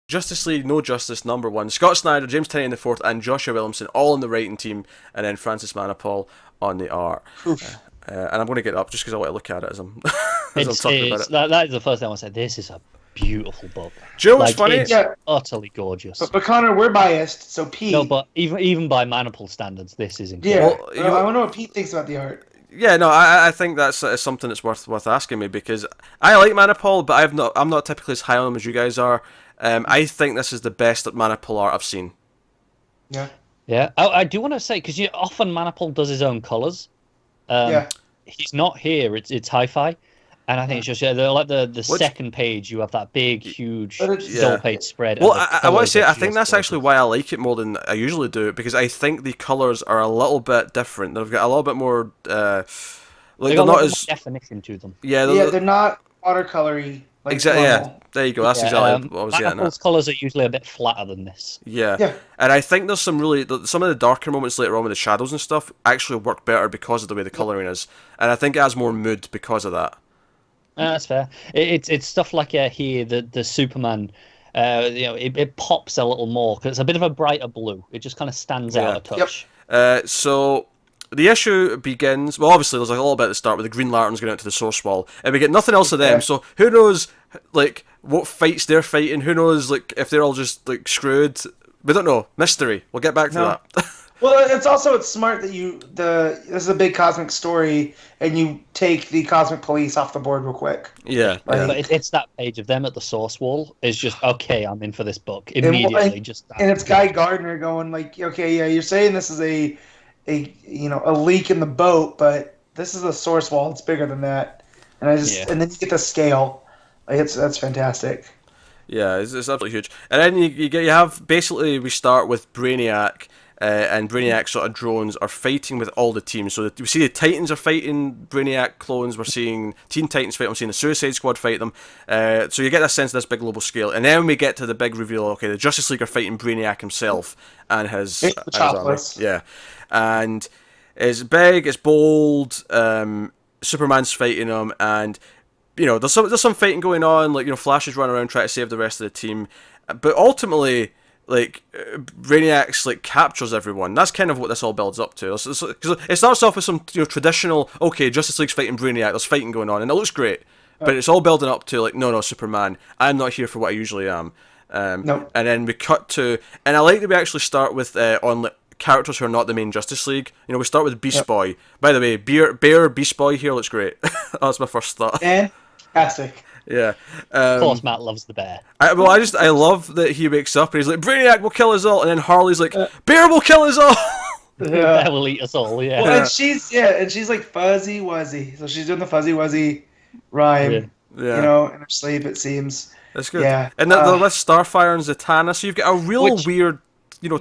Justice League No Justice #1, Scott Snyder, James Tynion IV, and Joshua Williamson all in the writing team, and then Francis Manapul on the art. And I'm going to get up just because I want to look at it as I'm talking about it. That is the first time I said this is a beautiful book. Do you know what's funny? It's utterly gorgeous. But Connor, we're biased, so Pete. No, but even by Manapul standards, this is incredible. Yeah, I wonder what Pete thinks about the art. Yeah, no, I think that's something that's worth asking me, because I like Manapul, but I'm not typically as high on him as you guys are. I think this is the best Manapul art I've seen. Yeah. Yeah, I do want to say, because often Manapul does his own colours. He's not here. It's hi-fi, and I think it's just the second page. You have that big, huge double-page spread. Well, I want to say I think that's actually why I like it more than I usually do, because I think the colours are a little bit different. They've got a little bit more. They're not as definition to them. Yeah, they're not watercolory. Exactly. Yeah, there you go. That's exactly what I was getting at. Manapul's colours are usually a bit flatter than this. Yeah, and I think there's some of the darker moments later on with the shadows and stuff actually work better because of the way the colouring is, and I think it has more mood because of that. That's fair. It's stuff like here the Superman. It pops a little more because it's a bit of a brighter blue. It just kind of stands out a touch. So the issue begins. Well, obviously there's a little bit at the start with the Green Lanterns going out to the Source Wall, and we get nothing else of them. So who knows, what fights they're fighting? Who knows, if they're all just screwed? We don't know. Mystery. We'll get back to that. Well, it's smart that this is a big cosmic story, and you take the cosmic police off the board real quick. Yeah. But it's that page of them at the Source Wall is just okay. I'm in for this book immediately. And it's Guy Gardner going okay, yeah, you're saying this is a leak in the boat, but this is a Source Wall. It's bigger than that, and and then you get the scale. That's fantastic. Yeah, it's absolutely huge. And then you have basically we start with Brainiac. And Brainiac sort of drones are fighting with all the teams. So we see the Titans are fighting Brainiac clones. We're seeing Teen Titans fight them. We're seeing the Suicide Squad fight them. So you get a sense of this big global scale. And then we get to the big reveal. Okay, the Justice League are fighting Brainiac himself and his armor. Yeah, and it's big. It's bold. Superman's fighting him, and there's some fighting going on. Flash is running around trying to save the rest of the team, but ultimately, Brainiac's captures everyone. That's kind of what this all builds up to. It starts off with some traditional, okay, Justice League's fighting Brainiac, there's fighting going on, and it looks great. But it's all building up to no, Superman, I'm not here for what I usually am. No. And then we cut to, and I like that we actually start with on characters who are not the main Justice League. We start with Beast Boy. By the way, Bear Beast Boy here looks great. That's my first thought. Fantastic. Yeah. Of course, Matt loves the bear. I love that he wakes up and he's like, Brainiac will kill us all, and then Harley's like, Bear will kill us all. Bear will eat us all. Yeah. Well, and she's like fuzzy wuzzy, so she's doing the fuzzy wuzzy rhyme. Yeah. In her sleep, it seems. That's good. Yeah. And they're with Starfire and Zatanna, so you've got a real weird,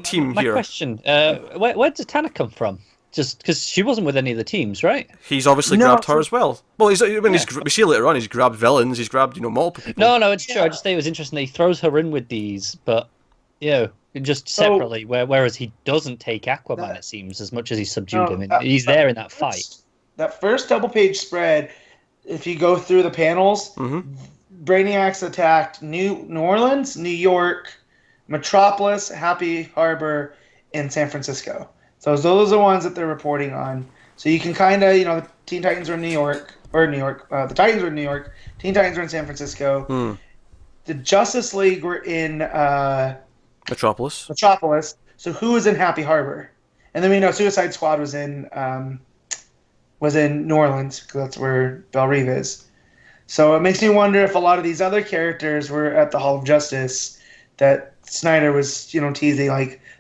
team here. My question: where did Zatanna come from? Just because she wasn't with any of the teams, right? He's obviously grabbed her as well. Well, we see later on, he's grabbed villains, he's grabbed, multiple people. No, it's true. I just think it was interesting that he throws her in with these, but, just separately, whereas he doesn't take Aquaman, it seems, as much as he subdued him. He's there in that fight. That first double-page spread, if you go through the panels, Brainiac's attacked New Orleans, New York, Metropolis, Happy Harbor, and San Francisco. So those are the ones that they're reporting on. So you can kind of, the Teen Titans are in New York. The Titans are in New York. Teen Titans are in San Francisco. The Justice League were in Metropolis. So who was in Happy Harbor? And then we know Suicide Squad was in New Orleans, because that's where Belle Reve is. So it makes me wonder if a lot of these other characters were at the Hall of Justice that Snyder was, teasing,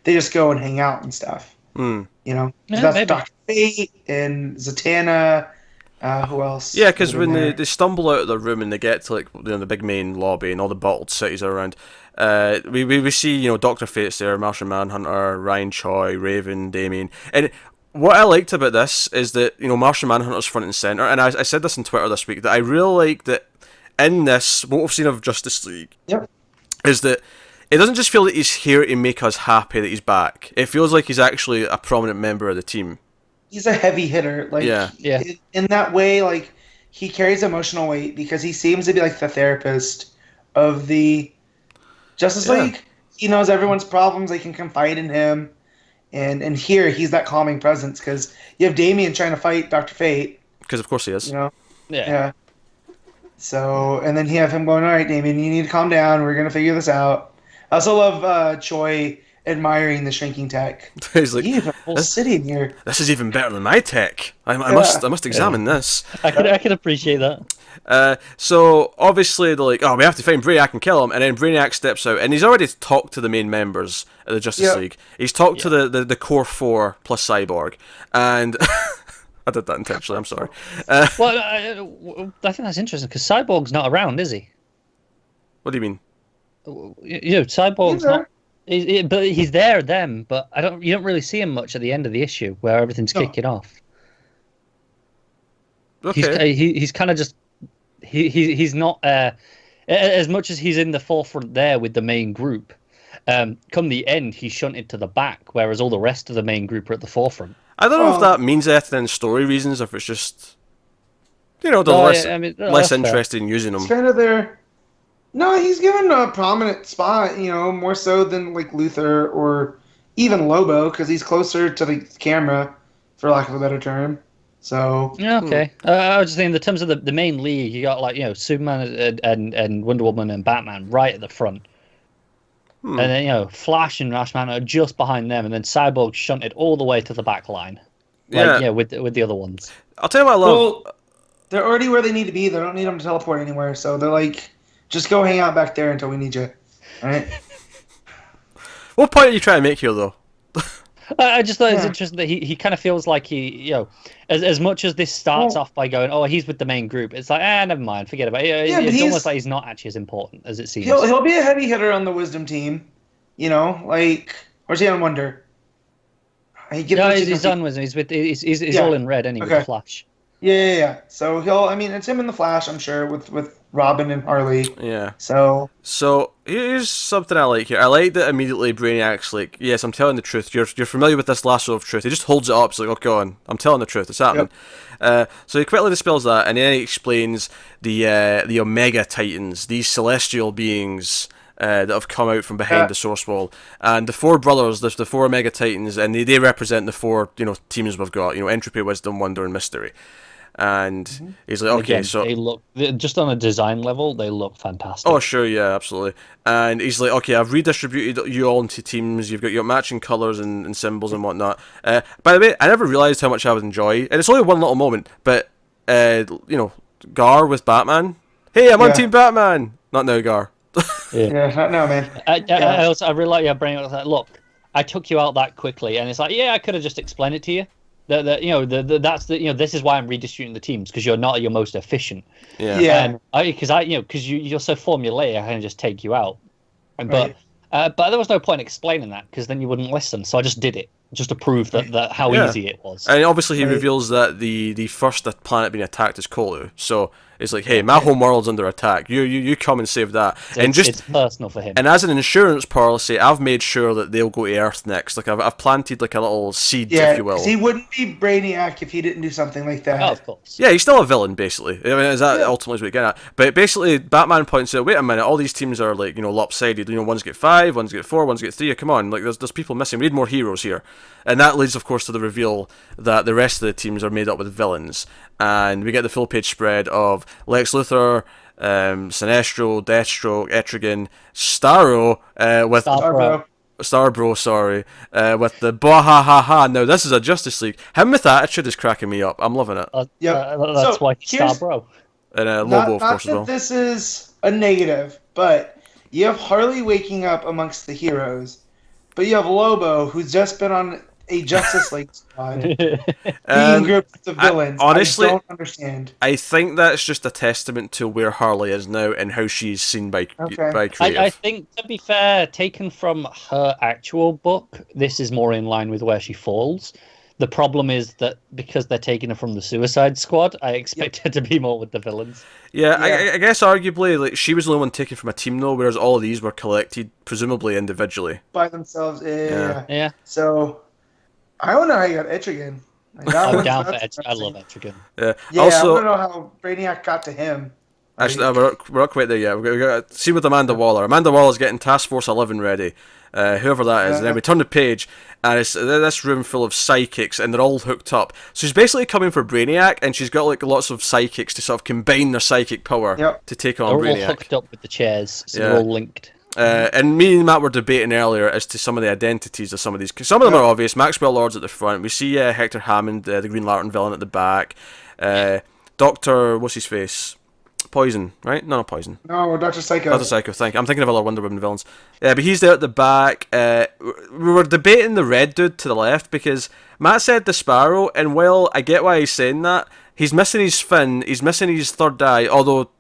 they just go and hang out and stuff. That's Dr. Fate and Zatanna. Who else? Yeah, because when they stumble out of the room and they get to the big main lobby and all the bottled cities are around, we see Dr. Fate's there, Martian Manhunter, Ryan Choi, Raven, Damien, and what I liked about this is that Martian Manhunter's front and center, and I said this on Twitter this week that I really like that in this what we've seen of Justice League is that it doesn't just feel that he's here to make us happy that he's back. It feels like he's actually a prominent member of the team. He's a heavy hitter. In that way, he carries emotional weight because he seems to be the therapist of the Justice League, he knows everyone's problems. They can confide in him. And here, he's that calming presence because you have Damian trying to fight Dr. Fate. Because of course he is. You know? Yeah. So, and then you have him going, all right, Damian, you need to calm down. We're going to figure this out. I also love Choi admiring the shrinking tech. He's like, you have a whole city in here. This is even better than my tech. I must examine this. I can appreciate that. So obviously they're like, oh, we have to find Brainiac and kill him, and then Brainiac steps out, and he's already talked to the main members of the Justice League. He's talked to the core 4 plus Cyborg, and I did that intentionally. I'm sorry. Well, I think that's interesting because Cyborg's not around, is he? What do you mean? Cyborg's not. But he's there then. But you don't really see him much at the end of the issue where everything's kicking off. Okay. He's kind of just. He's not as much as he's in the forefront there with the main group. Come the end, he's shunted to the back, whereas all the rest of the main group are at the forefront. I don't know if that means anything in story reasons, if it's just they're less interested in using him. It's kind of their. No, he's given a prominent spot, more so than like Luthor or even Lobo, because he's closer to the camera, for lack of a better term. So yeah, okay. I was just thinking, in terms of the main league, you got Superman and Wonder Woman and Batman right at the front, and then Flash and Rashman are just behind them, and then Cyborg shunted all the way to the back line, with the other ones. I'll tell you what I love. Well, they're already where they need to be. They don't need them to teleport anywhere, so they're like, just go hang out back there until we need you. All right. What point are you trying to make here, though? I just thought it was interesting that he kind of feels like as much as this starts off by going, oh, he's with the main group, it's like, never mind, forget about it. It's almost like he's not actually as important as it seems. He'll be a heavy hitter on the Wisdom team, or is he on Wonder? He's on Wisdom. He's all in red anyway. Okay. The Flash. Yeah. So it's him in the Flash, I'm sure, with Robin and Harley. Yeah. So here's something I like here. I like that immediately Brainiac's like, yes, I'm telling the truth. You're familiar with this lasso of truth. He just holds it up. It's like, okay, on. I'm telling the truth. It's happening. Yep. So he quickly dispels that, and then he explains the Omega Titans, these celestial beings that have come out from behind the Source Wall, and the 4 brothers. There's the 4 Omega Titans, and they represent the 4 teams we've got. Entropy, wisdom, wonder, and mystery. And he's like, okay, so they look, just on a design level, they look fantastic. Oh, sure, yeah, absolutely. And he's like, okay, I've redistributed you all into teams. You've got your matching colours and symbols and whatnot. By the way, I never realised how much I would enjoy, and it's only one little moment, but Gar with Batman. Hey, I'm on Team Batman. Not now, Gar. Not now, man. I really like bringing it like, look, I took you out that quickly, and it's like, I could have just explained it to you. This is why I'm redistributing the teams, because you're not your most efficient. Yeah. Because you're so formulaic, I can just take you out. But there was no point explaining that, because then you wouldn't listen. So I just did it, just to prove that how easy it was. And obviously he reveals that the first planet being attacked is Kolu. So it's like, hey, my home world's under attack. You come and save that. It's personal for him. And as an insurance policy, I've made sure that they'll go to Earth next. Like I've planted like a little seed, if you will. He wouldn't be Brainiac if he didn't do something like that. Oh, of course. Yeah, he's still a villain, basically. I mean, is that ultimately what we're getting at? But basically, Batman points out, wait a minute, all these teams are like, lopsided. One's get 5, one's get 4, one's get 3. Come on, like there's people missing. We need more heroes here. And that leads, of course, to the reveal that the rest of the teams are made up with villains. And we get the full page spread of Lex Luthor, Sinestro, Deathstroke, Etrigan, Starro, with Starbro, sorry, with the ha. Now this is a Justice League. Him with attitude is cracking me up. I'm loving it. That's why he's Starbro. And Lobo, of course, as well. This is a negative, but you have Harley waking up amongst the heroes, but you have Lobo, who's just been on a Justice League squad, being grouped with the villains. Honestly, I don't understand. I think that's just a testament to where Harley is now and how she's seen by creative. I think, to be fair, taken from her actual book, this is more in line with where she falls. The problem is that because they're taking her from the Suicide Squad, I expect her to be more with the villains. Yeah. I guess arguably, like, she was the only one taken from a team, though, whereas all of these were collected, presumably individually. By themselves, yeah. So, I don't know how you got Etrigan. I'm down for Etrigan. I love Etrigan. Yeah. Also, I want to know how Brainiac got to him. Actually, we're not quite there yet. We got to see with Amanda Waller. Amanda Waller's getting Task Force 11 ready, whoever that is. And then we turn the page, and it's this room full of psychics, and they're all hooked up. So she's basically coming for Brainiac, and she's got like lots of psychics to sort of combine their psychic power to take on Brainiac. They're all hooked up with the chairs, so they're all linked. And me and Matt were debating earlier as to some of the identities of some of these. Cause some of them are obvious. Maxwell Lord's at the front. We see Hector Hammond, the Green Lantern villain, at the back. Doctor, what's his face? Poison, right? No, not Poison. No, Dr. Psycho. Dr. Psycho, thank you. I'm thinking of other Wonder Woman villains. Yeah, but he's there at the back. We were debating the red dude to the left because Matt said the Sparrow, and while I get why he's saying that, he's missing his fin, he's missing his third eye, although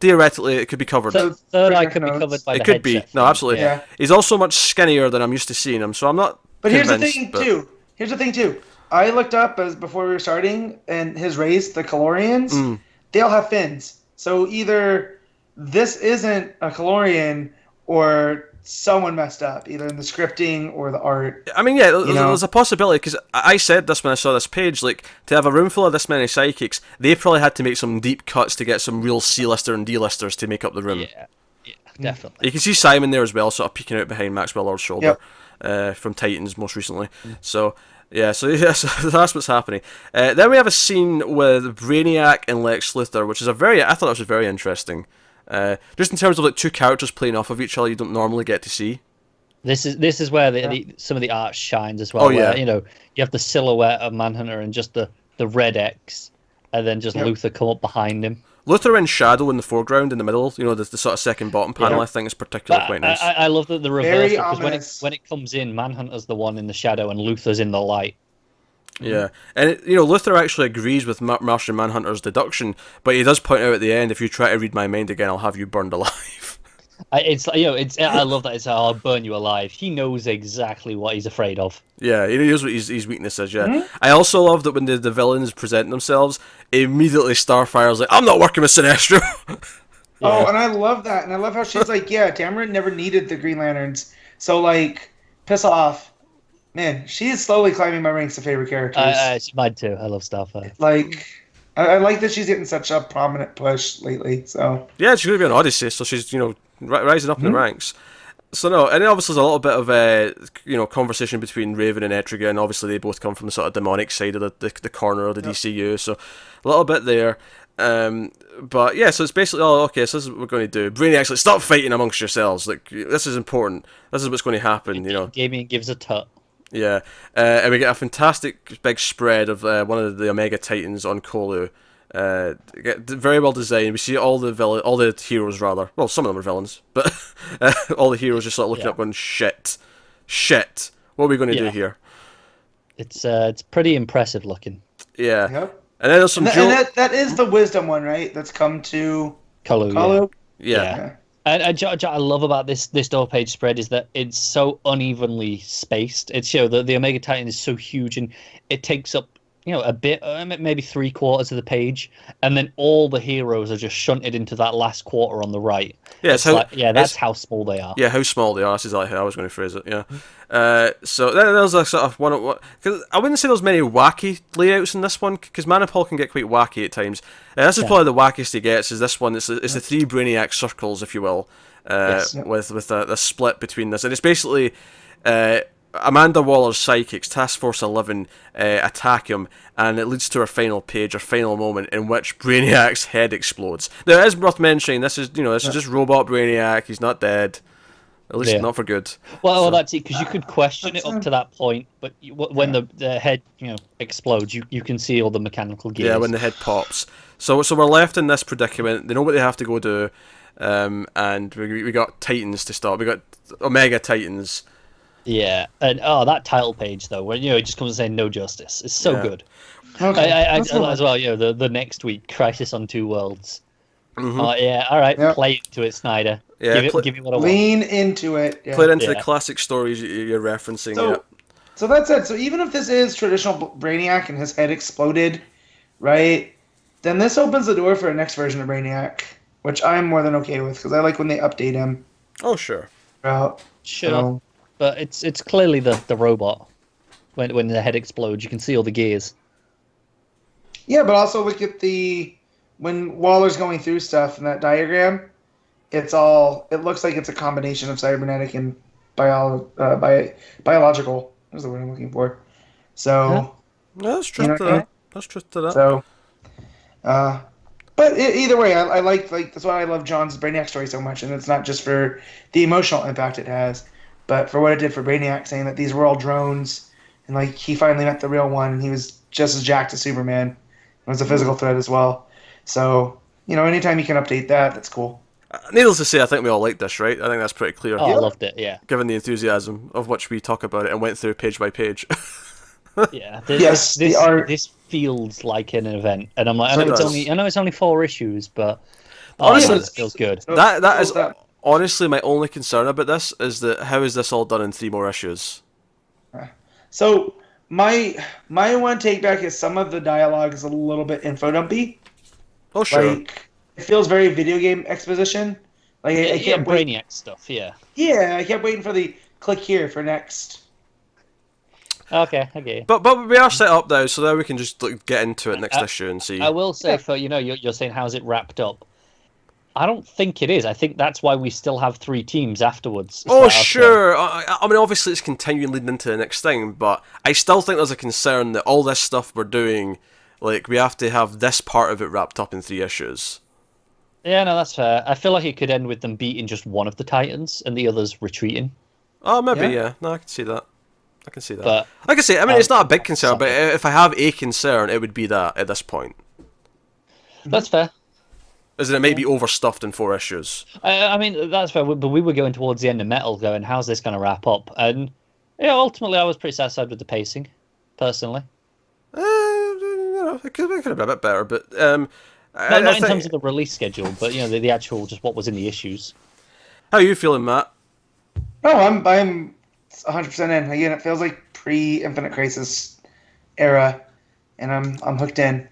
theoretically it could be covered. So third eye could be covered by the headset. It could be. No, absolutely. Yeah. He's also much skinnier than I'm used to seeing him, so I'm not convinced. Here's the thing, too. I looked up before we were starting, and his race, the Calorians, they all have fins. So either this isn't a Calorian or someone messed up, either in the scripting or the art. I mean, yeah, there's a possibility, because I said this when I saw this page, like, to have a room full of this many psychics, they probably had to make some deep cuts to get some real C-lister and D-listers to make up the room. Yeah, definitely. You can see Simon there as well, sort of peeking out behind Maxwell Lord's shoulder, from Titans most recently. So so that's what's happening. Then we have a scene with Brainiac and Lex Luthor, which is I thought that was very interesting. Just in terms of like two characters playing off of each other, you don't normally get to see. This is where some of the art shines as well. Where, you have the silhouette of Manhunter and just the red X, and then just Luthor come up behind him. Luthor in shadow in the foreground, in the middle, the sort of second bottom panel, I think is particularly quite nice. I love the reverse, because when it comes in, Manhunter's the one in the shadow and Luthor's in the light. Yeah, and Luthor actually agrees with Martian Manhunter's deduction, but he does point out at the end, if you try to read my mind again, I'll have you burned alive. I love that. It's I'll burn you alive. He knows exactly what he's afraid of. Yeah, he knows what his weakness is. Yeah, I also love that when the villains present themselves, immediately Starfire's like, "I'm not working with Sinestro." Oh, and I love that, and I love how she's like, "Yeah, Tamara never needed the Green Lanterns, so like, piss off." Man, she is slowly climbing my ranks of favorite characters. She's mine too. I love Starfire. Like, I like that she's getting such a prominent push lately. So yeah, she's going to be on Odyssey, so she's rising up in the ranks. So no, and then obviously there's a little bit of conversation between Raven and Etrigan. Obviously they both come from the sort of demonic side of the corner of the DCU, so a little bit there. But yeah, so it's basically, so this is what we're going to do. Brainiac's like, stop fighting amongst yourselves. Like, this is important. This is what's going to happen. Damian gives a tut. Yeah, and we get a fantastic big spread of one of the Omega Titans on Kolu. Very well designed. We see all the heroes rather. Well, some of them are villains, but all the heroes just sort of looking up, going, "Shit, what are we going to do here?" It's pretty impressive looking. Yep. Yeah. And then there's some. That is the wisdom one, right? That's come to Kolu. Yeah. And I love about this double page spread is that it's so unevenly spaced. It's the Omega Titan is so huge and it takes up a bit, maybe 3/4 of the page, and then all the heroes are just shunted into that last quarter on the right. Yeah, that's how small they are. Yeah, how small they are. That's exactly how I was going to phrase it. Yeah. So there's a sort of one. Because I wouldn't say there's many wacky layouts in this one, because Manipul can get quite wacky at times. This is probably the wackiest he gets. Is this one? It's the three Brainiac circles, if you will, with a split between this, and it's basically. Amanda Waller's psychics, Task Force 11, attack him, and it leads to our final page, our final moment, in which Brainiac's head explodes. Now, it is worth mentioning, this is just robot Brainiac, he's not dead. At least not for good. Well, that's it, because you could question it up to that point, but when the head explodes, you can see all the mechanical gears. Yeah, when the head pops. So we're left in this predicament, they know what they have to go do, and we got Titans to stop, we got Omega Titans. Yeah, and that title page though, where it just comes and saying "No justice," it's so good. Okay, I as well. The next week, Crisis on Two Worlds. Mm-hmm. All right, play into it, Snyder. Yeah, give me what I want. Lean into it. Yeah. Play it into the classic stories you're referencing. So that's it. So even if this is traditional Brainiac and his head exploded, right? Then this opens the door for a next version of Brainiac, which I'm more than okay with because I like when they update him. Oh sure. Sure. So, but it's clearly the robot. When the head explodes, you can see all the gears. Yeah, but also look at the when Waller's going through stuff in that diagram, it looks like it's a combination of cybernetic and biological. That's the word I'm looking for. So, that's truth to that. That's truth to that. So, but either way, I like that's why I love John's Brainiac story so much, and it's not just for the emotional impact it has, but for what it did for Brainiac, saying that these were all drones, and like he finally met the real one, and he was just as jacked as Superman. It was a physical threat as well. So, anytime you can update that, that's cool. Needless to say, I think we all liked this, right? I think that's pretty clear. Oh, I loved it, yeah. Given the enthusiasm of which we talk about it and went through page by page. Yeah, this feels like an event, and I'm like, I know it's only 4 issues, but honestly, it feels good. That is honestly my only concern about this is that how is this all done in 3 more issues? So my one take back is some of the dialogue is a little bit info dumpy. Oh sure. Like, it feels very video game exposition. Like I kept Brainiac stuff, yeah. Yeah, I kept waiting for the click here for next. Okay, okay. But we are set up now, so now we can just get into it next issue and see. I will say, for you're saying how's it wrapped up. I don't think it is. I think that's why we still have 3 teams afterwards. Sure. I mean, obviously it's continuing leading into the next thing, but I still think there's a concern that all this stuff we're doing, like, we have to have this part of it wrapped up in 3 issues. Yeah, no, that's fair. I feel like it could end with them beating just one of the Titans and the others retreating. Oh, maybe, yeah. No, I can see that. But, like I say, I mean, it's not a big concern, but if I have a concern, it would be that at this point. That's fair. Is that it may be overstuffed in 4 issues. I mean, that's fair, but we were going towards the end of Metal going, how's this going to wrap up? And, ultimately I was pretty satisfied with the pacing, personally. It could have been a bit better, but... not in terms of the release schedule, but, the actual, just what was in the issues. How are you feeling, Matt? No, I'm 100% in. Again, it feels like pre-Infinite Crisis era, and I'm hooked in.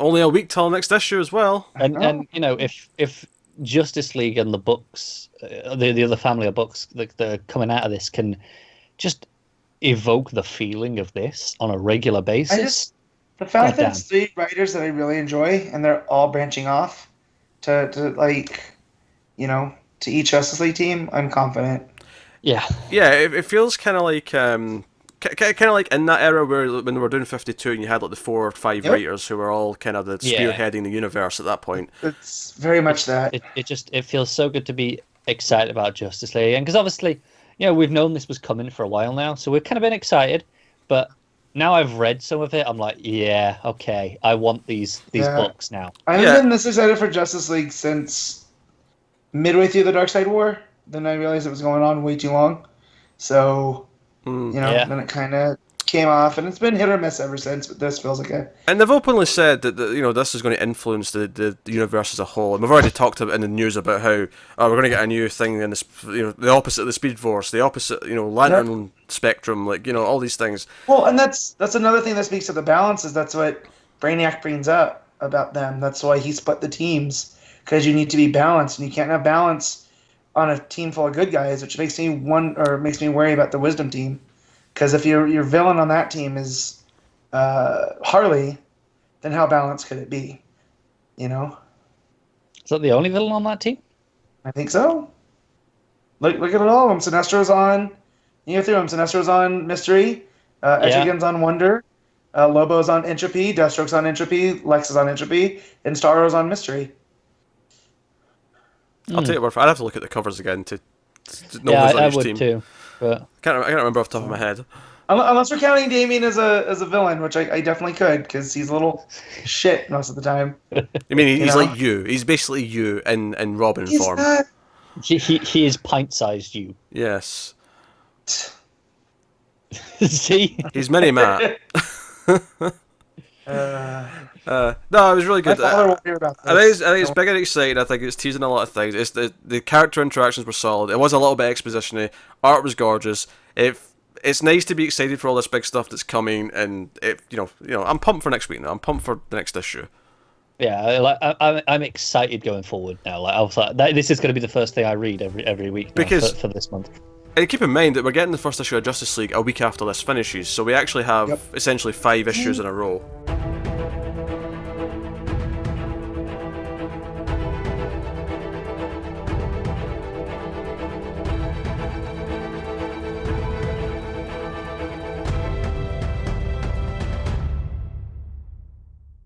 Only a week till next issue as well. And if Justice League and the books, the other family of books that are coming out of this can just evoke the feeling of this on a regular basis. The fact that it's 3 writers that I really enjoy, and they're all branching off to each Justice League team, I'm confident. Yeah, it feels kind of like in that era where when they were doing 52 and you had like the 4 or 5 writers who were all kind of the spearheading the universe at that point. It's very much that. It feels so good to be excited about Justice League, and because obviously we've known this was coming for a while now, so we've kind of been excited, but now I've read some of it, I'm like, yeah, okay, I want these books now. I've been this excited for Justice League since midway through the Darkseid War. Then I realized it was going on way too long. So, then it kind of came off, and it's been hit or miss ever since, but this feels like a... And they've openly said that this is going to influence the universe as a whole. And we've already talked about in the news about how we're going to get a new thing in this, the opposite of the Speed Force, the opposite, Lantern Spectrum, all these things. Well, and that's another thing that speaks to the balance, is that's what Brainiac brings up about them. That's why he split the teams, because you need to be balanced, and you can't have balance on a team full of good guys, which makes me worry about the Wisdom team. Because if your villain on that team is Harley, then how balanced could it be? Is that the only villain on that team? I think so. Look at all of them. Sinestro's on. You go through them. Sinestro's on Mystery. Etrigan's on Wonder. Lobo's on Entropy. Deathstroke's on Entropy. Lex is on Entropy. And Starro's on Mystery. I'll take it word for it. I'd have to look at the covers again to know who's on I each would team. Too. But I can't remember off the top of my head. Unless we're counting Damien as a villain, which I definitely could, because he's a little shit most of the time. I mean, he's like you. He's basically you in Robin form. Not... He is pint-sized you. Yes. See? He's mini Matt. No, it was really good. I think it's big and exciting. I think it's teasing a lot of things. It's the character interactions were solid. It was a little bit exposition-y. Art was gorgeous. It's nice to be excited for all this big stuff that's coming, and I'm pumped for next week now. I'm pumped for the next issue. Yeah, I'm excited going forward now. I was like, this is going to be the first thing I read every week now for this month. And keep in mind that we're getting the first issue of Justice League a week after this finishes, so we actually have essentially 5 issues in a row.